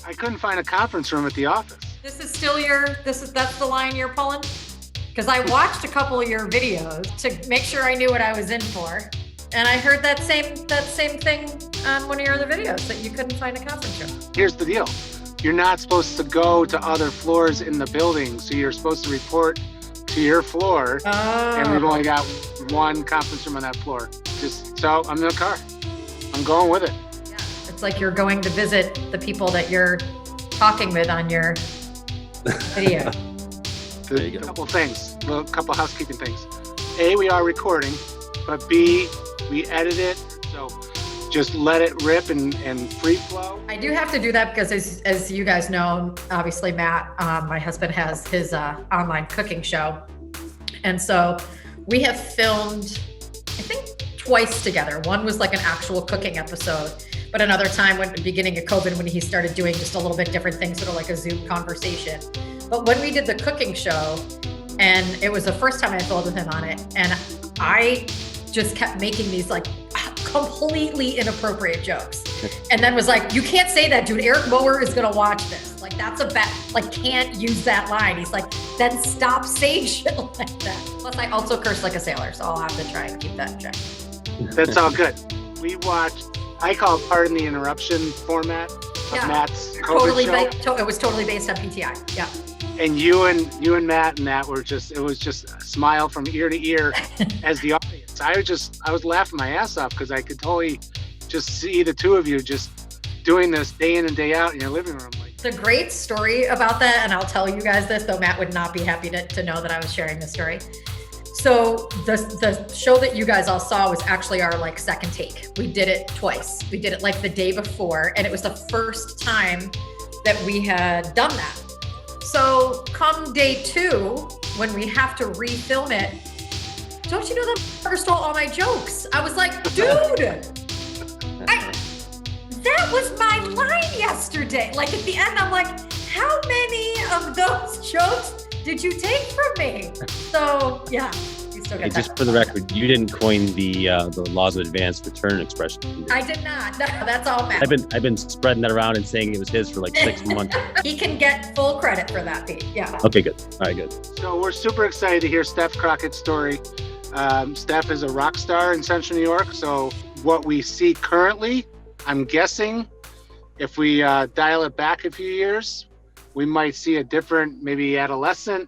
I couldn't find a conference room at the office. That's the line you're pulling? Because I watched a couple of your videos to make sure I knew what I was in for. And I heard that same thing on one of your other videos, that you couldn't find a conference room. Here's the deal. You're not supposed to go to other floors in the building, so you're supposed to report to your floor, and we've only got one conference room on that floor. So I'm in the car. I'm going with it. Yeah, it's like you're going to visit the people that you're talking with on your video. There you go. A couple housekeeping things. A, we are recording, but B, we edit it, so just let it rip and free flow. I do have to do that because as you guys know, obviously Matt, my husband, has his online cooking show. And so we have filmed, I think, twice together. One was like an actual cooking episode, but another time when at the beginning of COVID, when he started doing just a little bit different things, sort of like a Zoom conversation. But when we did the cooking show, and it was the first time I filmed with him on it, and I just kept making these like completely inappropriate jokes. And then was like, you can't say that, dude. Eric Mower is gonna watch this. Like, that's a bad, like, can't use that line. He's like, then stop saying shit like that. Plus I also curse like a sailor, so I'll have to try and keep that in check. That's all good. We watched, I call it Pardon the Interruption format of Matt's COVID show. It was totally based on PTI, yeah. And you and Matt and that were just, it was just a smile from ear to ear as the audience. I was laughing my ass off because I could totally just see the two of you just doing this day in and day out in your living room. The great story about that, and I'll tell you guys this, though Matt would not be happy to know that I was sharing this story. So the show that you guys all saw was actually our like second take. We did it twice. We did it like the day before, and it was the first time that we had done that. So come day 2, when we have to refilm it, don't you know that motherfucker stole all my jokes? I was like, dude, that was my line yesterday. Like at the end, I'm like, how many of those jokes did you take from me? So yeah. Hey, just for the record, you didn't coin the laws of advanced return expression. I did not. No, that's all Matt. I've been spreading that around and saying it was his for like 6 months. He can get full credit for that, Pete. Yeah. Okay, good. All right, good. So we're super excited to hear Steph Crockett's story. Steph is a rock star in Central New York. So what we see currently, I'm guessing, if we dial it back a few years, we might see a different, maybe adolescent.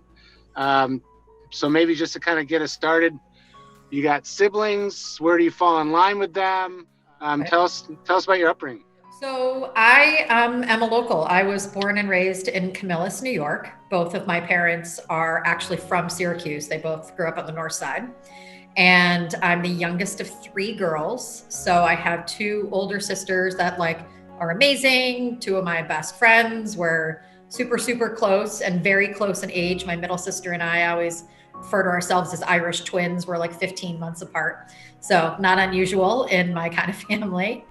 So maybe just to kind of get us started, you got siblings. Where do you fall in line with them? Tell us about your upbringing. So I am a local. I was born and raised in Camillus, New York. Both of my parents are actually from Syracuse. They both grew up on the north side. And I'm the youngest of 3 girls. So I have 2 older sisters that like are amazing. 2 of my best friends were super, super close and very close in age. My middle sister and I always refer to ourselves as Irish twins. We're like 15 months apart. So not unusual in my kind of family.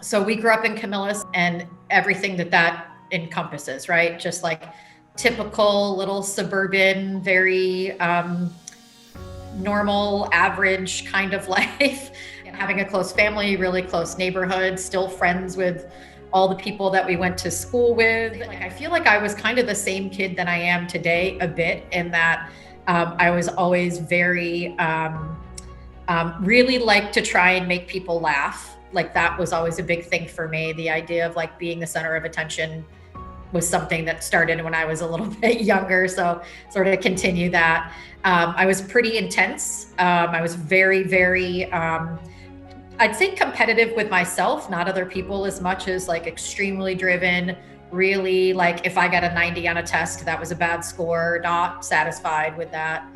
So we grew up in Camillus and everything that encompasses, right? Just like typical little suburban, very normal, average kind of life. And having a close family, really close neighborhood, still friends with all the people that we went to school with. Like, I feel like I was kind of the same kid that I am today a bit, in that I was always very, really like to try and make people laugh. Like that was always a big thing for me. The idea of like being the center of attention was something that started when I was a little bit younger. So sort of continue that. I was pretty intense. I was very, very, I'd say competitive with myself, not other people as much as like extremely driven, really like if I got a 90 on a test, that was a bad score, not satisfied with that.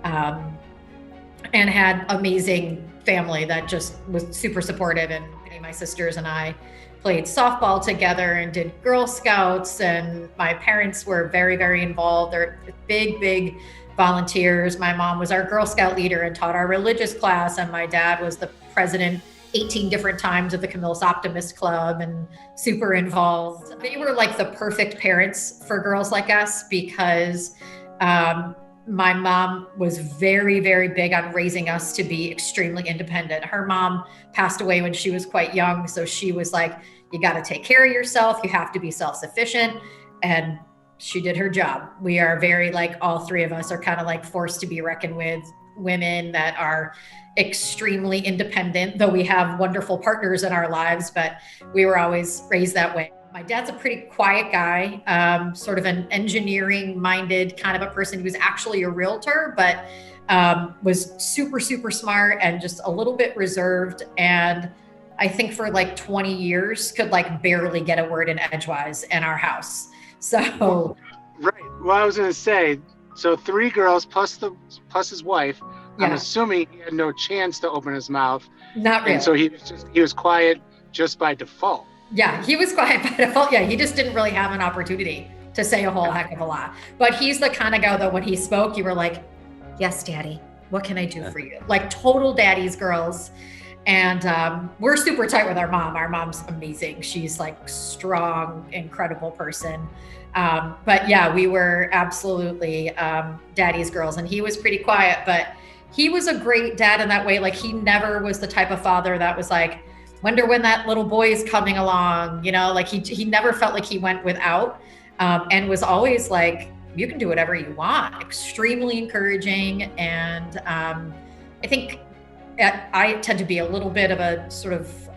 And had amazing family that just was super supportive. And my sisters and I played softball together and did Girl Scouts. And my parents were very, very involved. They're big, big volunteers. My mom was our Girl Scout leader and taught our religious class. And my dad was the president 18 different times of the Camillus Optimist Club and super involved. They were like the perfect parents for girls like us because my mom was very, very big on raising us to be extremely independent. Her mom passed away when she was quite young. So she was like, you got to take care of yourself. You have to be self-sufficient. And she did her job. We are very like, all three of us are kind of like forced to be reckoned with, women that are extremely independent, though we have wonderful partners in our lives, but we were always raised that way. My dad's a pretty quiet guy, sort of an engineering minded kind of a person. He was actually a realtor, but was super, super smart and just a little bit reserved. And I think for like 20 years could like barely get a word in edgewise in our house. So. Right. Well, I was going to say, so 3 girls plus his wife. Yeah. I'm assuming he had no chance to open his mouth. Not really. And so he was quiet just by default. Yeah, he was quiet by default. Yeah, he just didn't really have an opportunity to say a whole heck of a lot. But he's the kind of guy that when he spoke, you were like, yes, daddy, what can I do for you? Like total daddy's girls. And we're super tight with our mom. Our mom's amazing. She's like strong, incredible person. But yeah, we were absolutely daddy's girls. And he was pretty quiet, but he was a great dad in that way. Like he never was the type of father that was like, wonder when that little boy is coming along, you know, like he never felt like he went without, and was always like, you can do whatever you want, extremely encouraging. And I think I tend to be a little bit of a sort of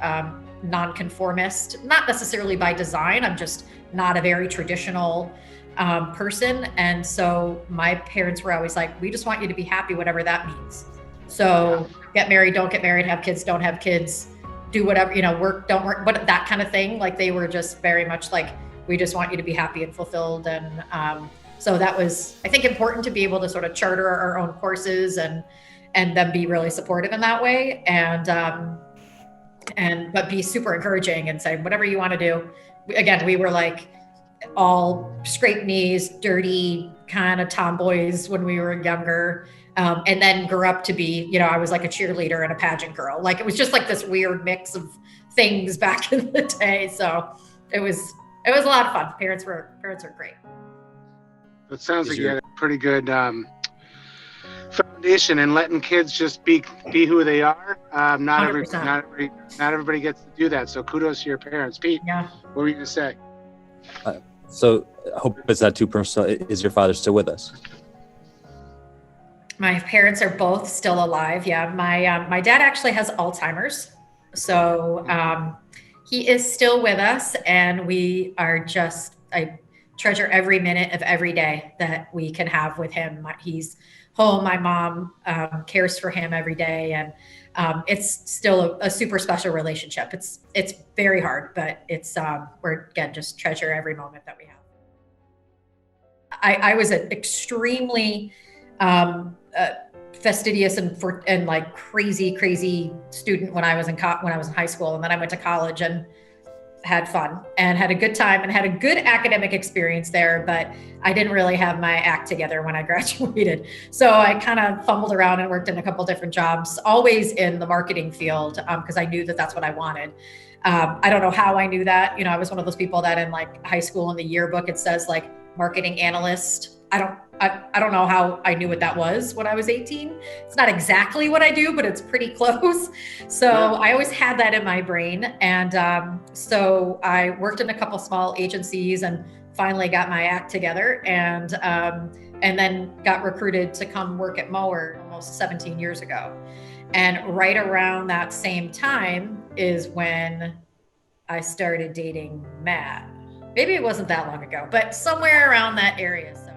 nonconformist, not necessarily by design. I'm just not a very traditional person. And so my parents were always like, we just want you to be happy, whatever that means. So get married, don't get married, have kids, don't have kids, do whatever, you know, work, don't work, but that kind of thing. Like they were just very much like, we just want you to be happy and fulfilled. And so that was, I think, important to be able to sort of charter our own courses and then be really supportive in that way. But be super encouraging and say, whatever you want to do. Again, we were like all scraped knees, dirty kind of tomboys when we were younger. And then grew up to be, you know, I was like a cheerleader and a pageant girl. Like it was just like this weird mix of things back in the day. So it was a lot of fun. Parents were great. It sounds like you had a pretty good foundation in letting kids just be who they are. Not everybody gets to do that. So kudos to your parents. Pete, what were you going to say? So I hope it's not too personal. Is your father still with us? My parents are both still alive. Yeah, my dad actually has Alzheimer's, so he is still with us, and we are just, I treasure every minute of every day that we can have with him. He's home. My mom cares for him every day, and it's still a super special relationship. It's very hard, but it's we're again just treasure every moment that we have. I was an extremely fastidious and like crazy student when I was in high school, and then I went to college and had fun and had a good time and had a good academic experience there, but I didn't really have my act together when I graduated. So I kind of fumbled around and worked in a couple different jobs, always in the marketing field, because I knew that that's what I wanted. I don't know how I knew that. You know, I was one of those people that in like high school in the yearbook, it says like marketing analyst. I don't know how I knew what that was when I was 18. It's not exactly what I do, but it's pretty close. So I always had that in my brain. And so I worked in a couple small agencies and finally got my act together, and then got recruited to come work at Mower almost 17 years ago. And right around that same time is when I started dating Matt. Maybe it wasn't that long ago, but somewhere around that area. So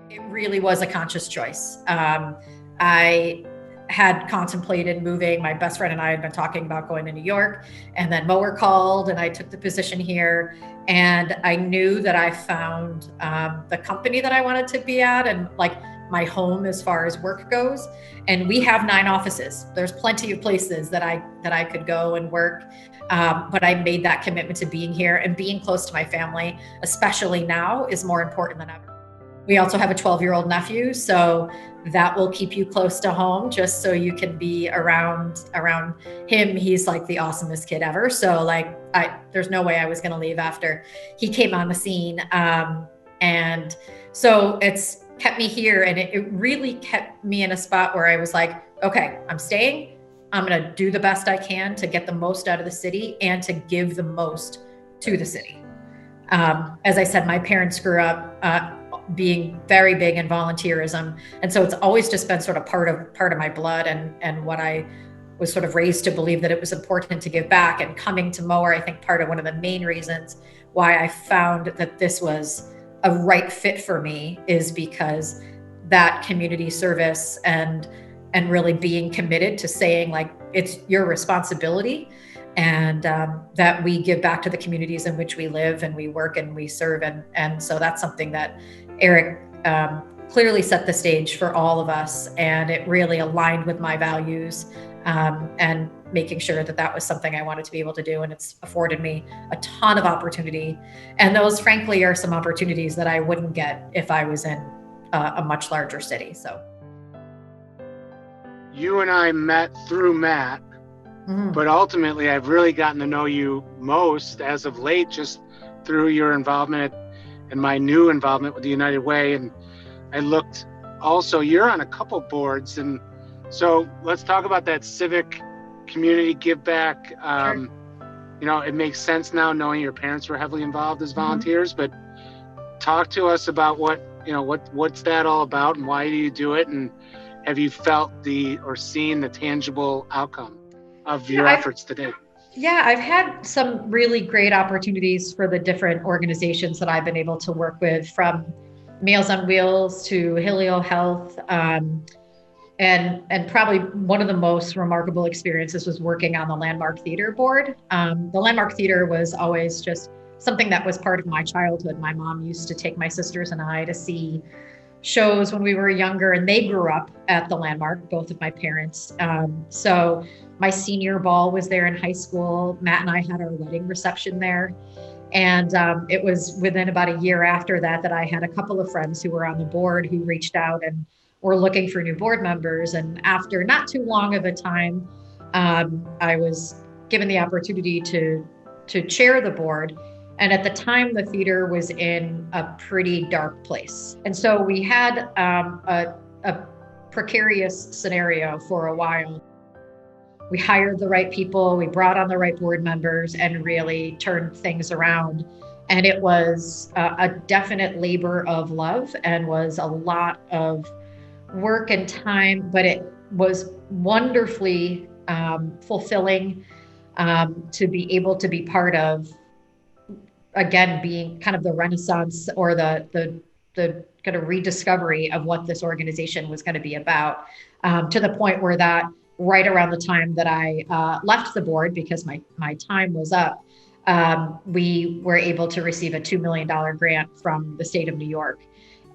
it really was a conscious choice. I had contemplated moving. My best friend and I had been talking about going to New York, and then Mower called and I took the position here. And I knew that I found the company that I wanted to be at and like my home as far as work goes. And we have 9 offices. There's plenty of places that I could go and work. But I made that commitment to being here, and being close to my family, especially now, is more important than ever. We also have a 12-year-old nephew, so that will keep you close to home just so you can be around him. He's like the awesomest kid ever. So like there's no way I was going to leave after he came on the scene. And so it's kept me here. And it really kept me in a spot where I was like, okay, I'm staying. I'm going to do the best I can to get the most out of the city and to give the most to the city. As I said, my parents grew up being very big in volunteerism. And so it's always just been sort of part of my blood and what I was sort of raised to believe, that it was important to give back. And coming to Mower, I think part of one of the main reasons why I found that this was a right fit for me is because that community service and really being committed to saying, like, it's your responsibility, and that we give back to the communities in which we live and we work and we serve. And so that's something that Eric clearly set the stage for all of us, and it really aligned with my values, and making sure that that was something I wanted to be able to do. And it's afforded me a ton of opportunity. And those, frankly, are some opportunities that I wouldn't get if I was in a much larger city. So you and I met through Matt, but ultimately I've really gotten to know you most as of late, just through your involvement and my new involvement with the United Way. And I looked also, you're on a couple boards. And so let's talk about that civic community give back. Sure. You know, it makes sense now knowing your parents were heavily involved as volunteers, but talk to us about what's that all about and why do you do it? And have you felt or seen the tangible outcome of your efforts today? Yeah, I've had some really great opportunities for the different organizations that I've been able to work with, from Meals on Wheels to Hilio Health. And probably one of the most remarkable experiences was working on the Landmark Theater Board. The Landmark Theater was always just something that was part of my childhood. My mom used to take my sisters and I to see shows when we were younger, and they grew up at the Landmark, both of my parents. So my senior ball was there in high school. Matt and I had our wedding reception there. And it was within about a year after that I had a couple of friends who were on the board who reached out and were looking for new board members. And after not too long of a time, I was given the opportunity to chair the board. And at the time, the theater was in a pretty dark place. And so we had a precarious scenario for a while. We hired the right people, we brought on the right board members, and really turned things around. And it was a definite labor of love and was a lot of work and time, but it was wonderfully fulfilling to be able to be part of, again, being kind of the renaissance or the kind of rediscovery of what this organization was going to be about, to the point where that right around the time that I left the board, because my time was up, we were able to receive a $2 million grant from the state of New York.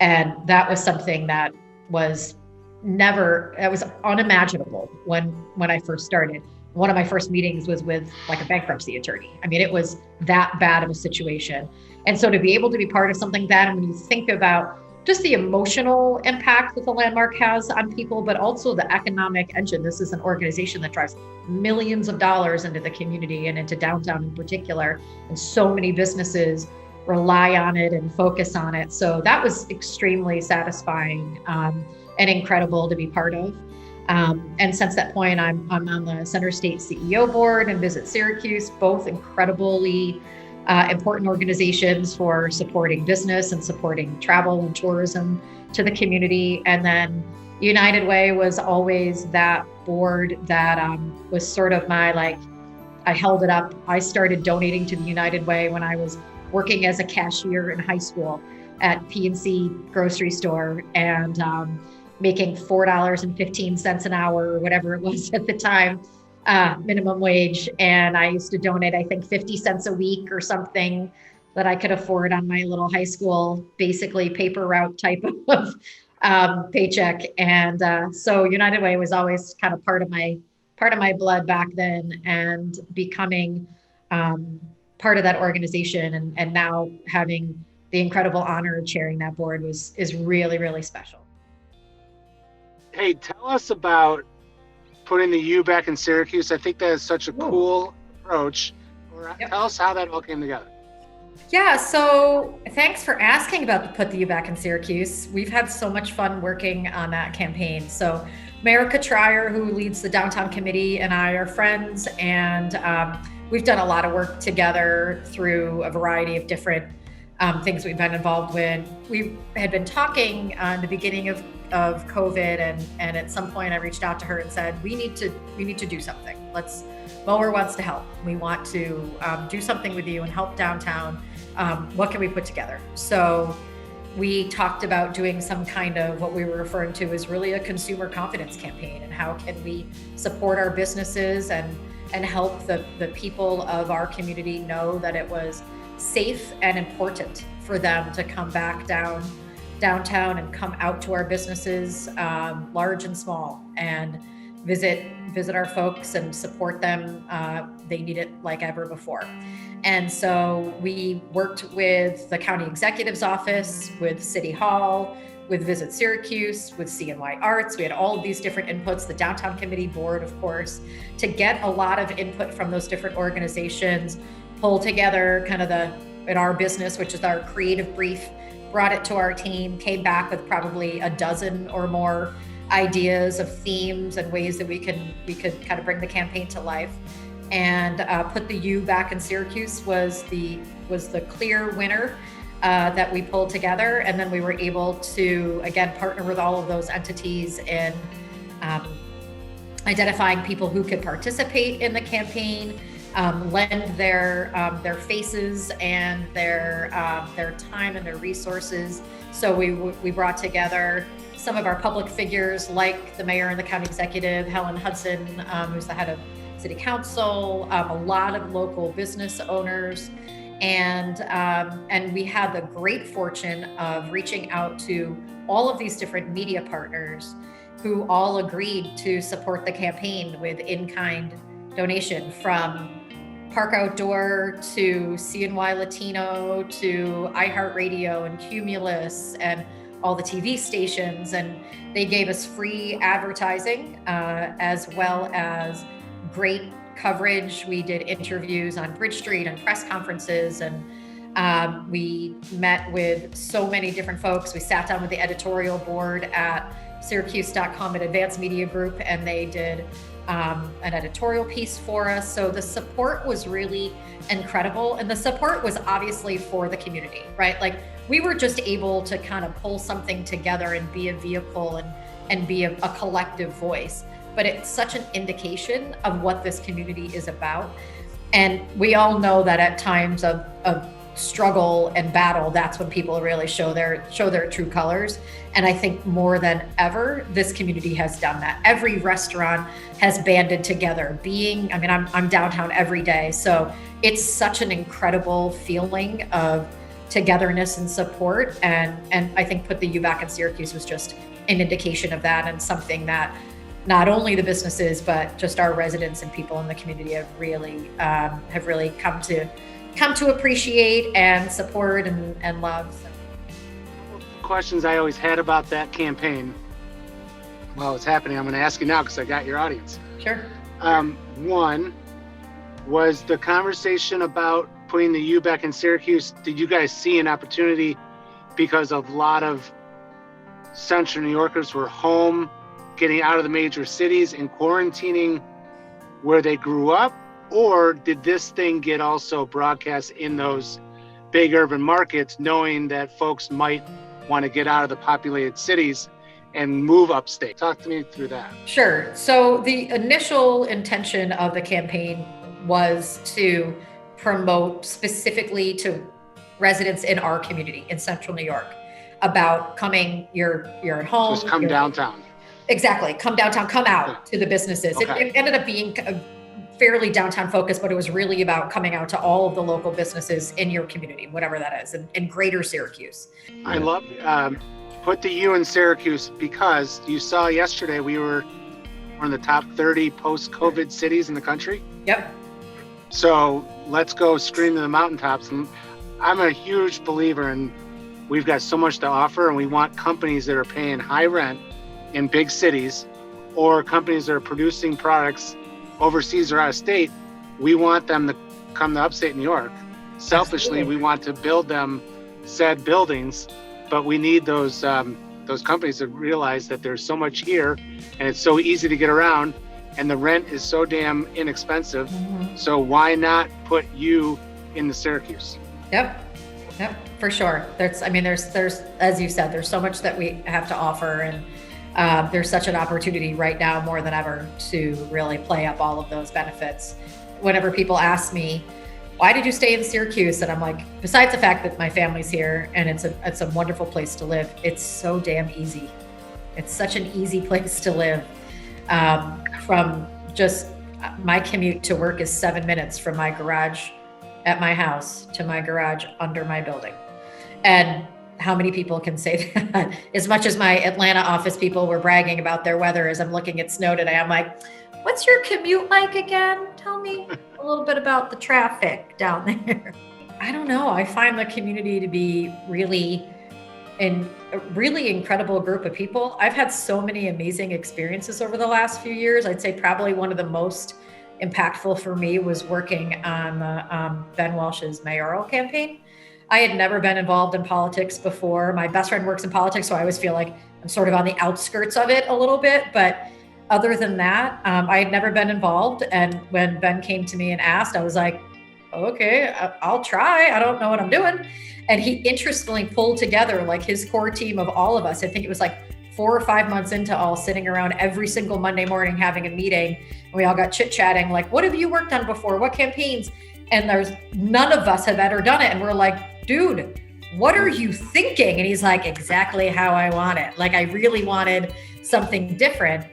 And that was something that was unimaginable when I first started. One of my first meetings was with like a bankruptcy attorney. I mean, it was that bad of a situation. And so to be able to be part of something like that, and when you think about just the emotional impact that the Landmark has on people, but also the economic engine. This is an organization that drives millions of dollars into the community and into downtown in particular. And so many businesses rely on it and focus on it. So that was extremely satisfying and incredible to be part of. And since that point, I'm on the Center State CEO board and Visit Syracuse, both incredibly important organizations for supporting business and supporting travel and tourism to the community. And then United Way was always that board that was sort of I held it up. I started donating to the United Way when I was working as a cashier in high school at PNC grocery store, and making $4.15 an hour or whatever it was at the time, minimum wage. And I used to donate, I think 50 cents a week or something that I could afford on my little high school, basically paper route type of paycheck. And so United Way was always kind of part of my blood back then, and becoming part of that organization and now having the incredible honor of chairing that board is really, really special. Hey, tell us about putting the U back in Syracuse. I think that is such a cool approach. Tell us how that all came together. Yeah, so thanks for asking about the Put the U Back in Syracuse. We've had so much fun working on that campaign. So Mayor Trier, who leads the downtown committee, and I are friends, and we've done a lot of work together through a variety of different things we've been involved with. We had been talking in the beginning of COVID, and at some point I reached out to her and said, we need to do something. Mower wants to help. We want to do something with you and help downtown. What can we put together? So we talked about doing some kind of what we were referring to as really a consumer confidence campaign, and how can we support our businesses and help the people of our community know that it was safe and important for them to come back downtown and come out to our businesses, large and small, and visit our folks and support them. They need it like ever before. And so we worked with the county executive's office, with City Hall, with Visit Syracuse, with CNY Arts. We had all of these different inputs, the downtown committee board, of course, to get a lot of input from those different organizations, pull together kind of in our business, which is our creative brief, brought it to our team, came back with probably a dozen or more ideas of themes and ways that we could kind of bring the campaign to life. And Put the U Back in Syracuse was the clear winner that we pulled together. And then we were able to, again, partner with all of those entities in identifying people who could participate in the campaign, lend their faces and their time and their resources. So we brought together some of our public figures, like the mayor and the county executive, Helen Hudson, who's the head of city council, a lot of local business owners, and we had the great fortune of reaching out to all of these different media partners who all agreed to support the campaign with in-kind donation, from Park Outdoor to CNY Latino to iHeartRadio and Cumulus and all the TV stations. And they gave us free advertising as well as great coverage. We did interviews on Bridge Street and press conferences, and we met with so many different folks. We sat down with the editorial board at Syracuse.com at Advanced Media Group, and they did an editorial piece for us. So the support was really incredible. And the support was obviously for the community, right? Like, we were just able to kind of pull something together and be a vehicle and be a collective voice. But it's such an indication of what this community is about. And we all know that at times of struggle and battle, that's when people really show their true colors. And I think more than ever, this community has done that. Every restaurant has banded together. I'm downtown every day, so it's such an incredible feeling of togetherness and support. And I think Put the U Back in Syracuse was just an indication of that, and something that not only the businesses, but just our residents and people in the community have really come to appreciate and support and love. So. Questions I always had about that campaign while it's happening, I'm going to ask you now because I got your audience. Sure. One was the conversation about putting the U back in Syracuse. Did you guys see an opportunity because a lot of Central New Yorkers were home, getting out of the major cities and quarantining where they grew up? Or did this thing get also broadcast in those big urban markets, knowing that folks might want to get out of the populated cities and move upstate? Talk to me through that. Sure. So the initial intention of the campaign was to promote specifically to residents in our community in Central New York about coming, you're at home. Just come downtown. Exactly. Come downtown, come out to the businesses. Okay. It ended up being fairly downtown focused, but it was really about coming out to all of the local businesses in your community, whatever that is, in greater Syracuse. I love Put the U in Syracuse, because you saw yesterday we were one of the top 30 post-COVID cities in the country. Yep. So let's go scream to the mountaintops. And I'm a huge believer in, we've got so much to offer, and we want companies that are paying high rent in big cities, or companies that are producing products overseas or out of state. We want them to come to upstate New York Selfishly, we want to build them said buildings, but we need those companies to realize that there's so much here and it's so easy to get around and the rent is so damn inexpensive. So why not put you in the Syracuse? Yep, for sure. There's, as you said, there's so much that we have to offer, and there's such an opportunity right now more than ever to really play up all of those benefits. Whenever people ask me, why did you stay in Syracuse? And I'm like, besides the fact that my family's here and it's a wonderful place to live, it's so damn easy. It's such an easy place to live. From just my commute to work is 7 minutes from my garage at my house to my garage under my building. And how many people can say that? As much as my Atlanta office people were bragging about their weather as I'm looking at snow today, I'm like, what's your commute like again? Tell me a little bit about the traffic down there. I don't know. I find the community to be really a really incredible group of people. I've had so many amazing experiences over the last few years. I'd say probably one of the most impactful for me was working on Ben Walsh's mayoral campaign. I had never been involved in politics before. My best friend works in politics, so I always feel like I'm sort of on the outskirts of it a little bit. But other than that, I had never been involved. And when Ben came to me and asked, I was like, okay, I'll try. I don't know what I'm doing. And he interestingly pulled together like his core team of all of us. I think it was like 4 or 5 months into all sitting around every single Monday morning having a meeting. And we all got chit-chatting like, what have you worked on before? What campaigns? And there's none of us have ever done it. And we're like, dude, what are you thinking? And he's like, exactly how I want it. Like I really wanted something different.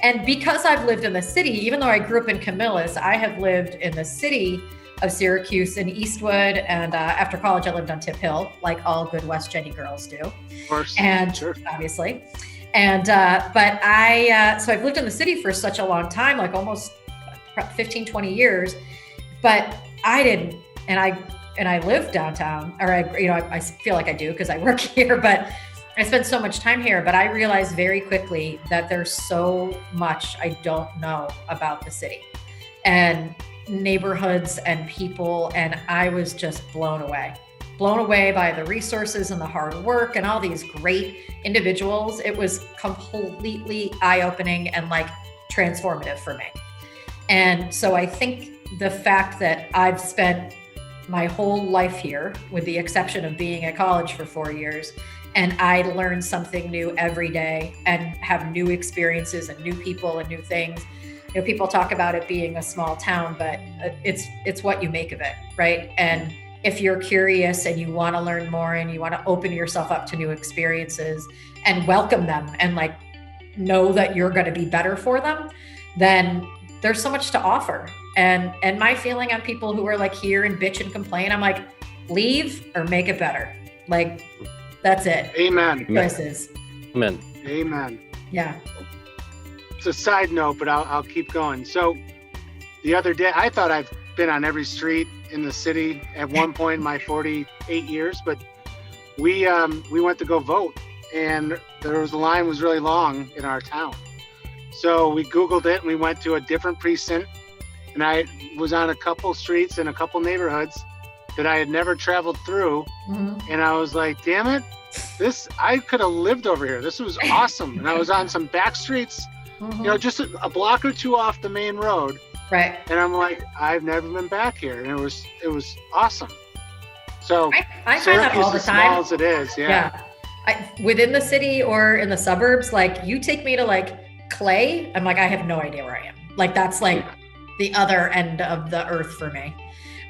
And because I've lived in the city, even though I grew up in Camillus, I have lived in the city of Syracuse and Eastwood. And after college, I lived on Tip Hill, like all good West Jenny girls do. Of course. And sure. Obviously. And, but so I've lived in the city for such a long time, like almost 15, 20 years, but I didn't, and I live downtown, or I feel like I do because I work here, but I spend so much time here. But I realized very quickly that there's so much I don't know about the city and neighborhoods and people. And I was just blown away by the resources and the hard work and all these great individuals. It was completely eye-opening and like transformative for me. And so I think the fact that I've spent my whole life here, with the exception of being at college for 4 years, and I learn something new every day and have new experiences and new people and new things. You know, people talk about it being a small town, but it's what you make of it, right? And if you're curious and you want to learn more and you want to open yourself up to new experiences and welcome them and like know that you're going to be better for them, then there's so much to offer. And my feeling on people who are like here and bitch and complain, I'm like, leave or make it better. Like, that's it. Amen. Choices. Amen. Amen. Yeah. It's a side note, but I'll keep going. So the other day, I thought I've been on every street in the city at one point in my 48 years, but we went to go vote, and the line was really long in our town. So we Googled it and we went to a different precinct, and I was on a couple streets in a couple neighborhoods that I had never traveled through. Mm-hmm. And I was like, damn it, I could have lived over here. This was awesome. And I was on some back streets, mm-hmm. Just a block or two off the main road. Right. And I'm like, I've never been back here. And it was awesome. So I find that all the as time. Small as it is. Yeah. Within the city or in the suburbs, like you take me to like Clay, I'm like, I have no idea where I am. Like that's like the other end of the earth for me.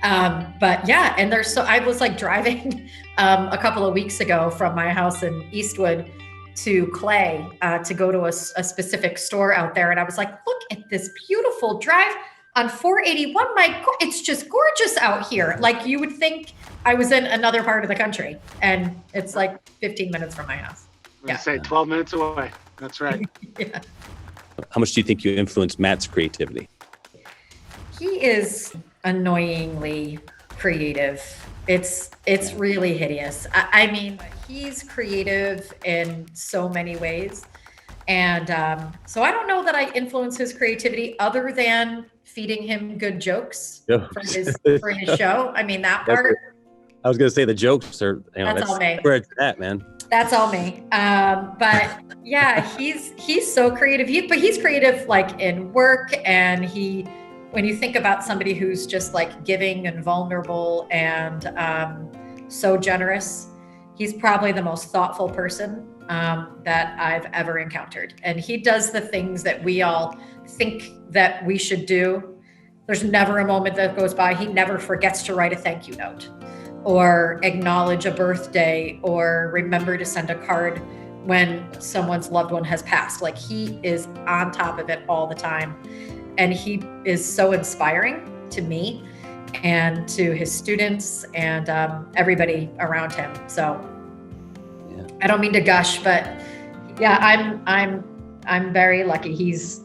But yeah, and I was like driving a couple of weeks ago from my house in Eastwood to Clay to go to a specific store out there. And I was like, look at this beautiful drive on 481. It's just gorgeous out here. Like you would think I was in another part of the country, and it's like 15 minutes from my house. I say 12 minutes away. That's right. Yeah. How much do you think you influenced Matt's creativity? He is annoyingly creative. It's really hideous. I mean, he's creative in so many ways. And so I don't know that I influence his creativity other than feeding him good jokes Jokes. for his show. I mean, that part. I was going to say the jokes are, That's all me. where it's at, man. That's all me. But yeah, he's so creative. But he's creative like in work, and when you think about somebody who's just like giving and vulnerable and so generous, he's probably the most thoughtful person that I've ever encountered. And he does the things that we all think that we should do. There's never a moment that goes by. He never forgets to write a thank you note or acknowledge a birthday or remember to send a card when someone's loved one has passed. Like, he is on top of it all the time. And he is so inspiring to me and to his students and everybody around him. So yeah. I don't mean to gush, but yeah, I'm very lucky. He's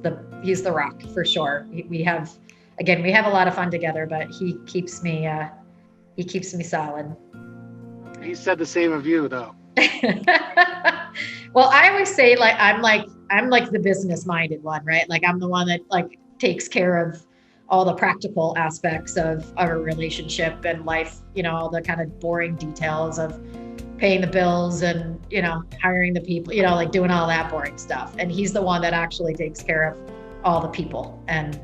the rock for sure. We have a lot of fun together, but he keeps me solid. He said the same of you, though. Well, I always say I'm like the business minded one, right? Like, I'm the one that like takes care of all the practical aspects of our relationship and life, all the kind of boring details of paying the bills and, hiring the people, like doing all that boring stuff. And he's the one that actually takes care of all the people and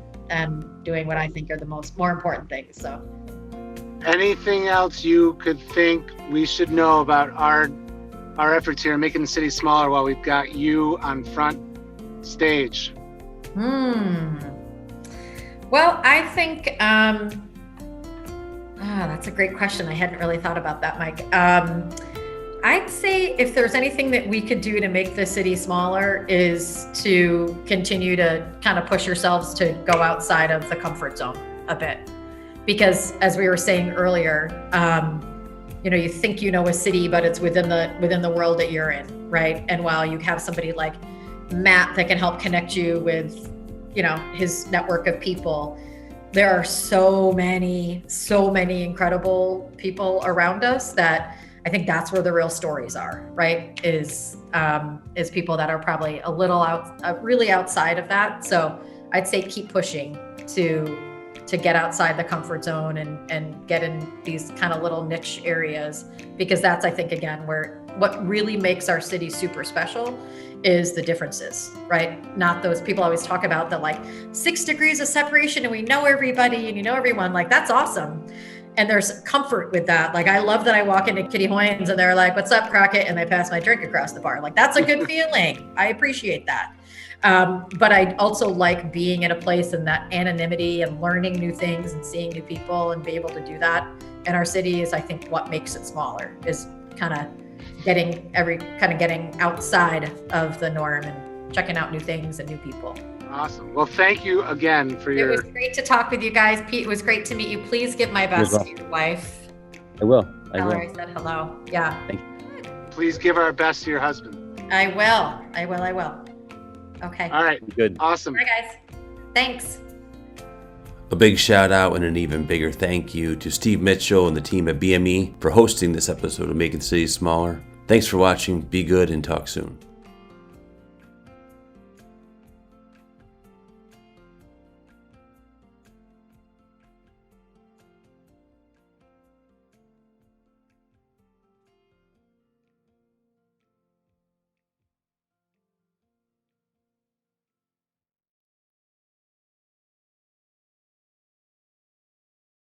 doing what I think are the more important things. So anything else you could think we should know about our efforts here, making the city smaller while we've got you on front stage? Well, I think, that's a great question. I hadn't really thought about that, Mike. I'd say if there's anything that we could do to make the city smaller is to continue to kind of push yourselves to go outside of the comfort zone a bit. Because as we were saying earlier, you think a city, but it's within the world that you're in, right? And while you have somebody like Matt that can help connect you with, his network of people, there are so many incredible people around us that I think that's where the real stories are, right? Is people that are probably a little really outside of that. So I'd say keep pushing to get outside the comfort zone and get in these kind of little niche areas, because that's, I think, again, what really makes our city super special is the differences, right? Not those people always talk about the like 6 degrees of separation and we know everybody and everyone, like that's awesome. And there's comfort with that. Like, I love that I walk into Kitty Hoynes and they're like, "What's up, Crockett?" And they pass my drink across the bar. Like, that's a good feeling. I appreciate that. But I also like being in a place in that anonymity and learning new things and seeing new people and be able to do that. And our city is, I think, what makes it smaller, is kind of getting outside of the norm and checking out new things and new people. Awesome. Well, thank you again for your... It was great to talk with you guys. Pete, it was great to meet you. Please give my best to your wife. I will. Tell her I said hello. Yeah. Thank you. Please give our best to your husband. I will. Okay. All right. Good. Awesome. Bye, guys. Thanks. A big shout out and an even bigger thank you to Steve Mitchell and the team at BME for hosting this episode of Making Cities Smaller. Thanks for watching. Be good and talk soon.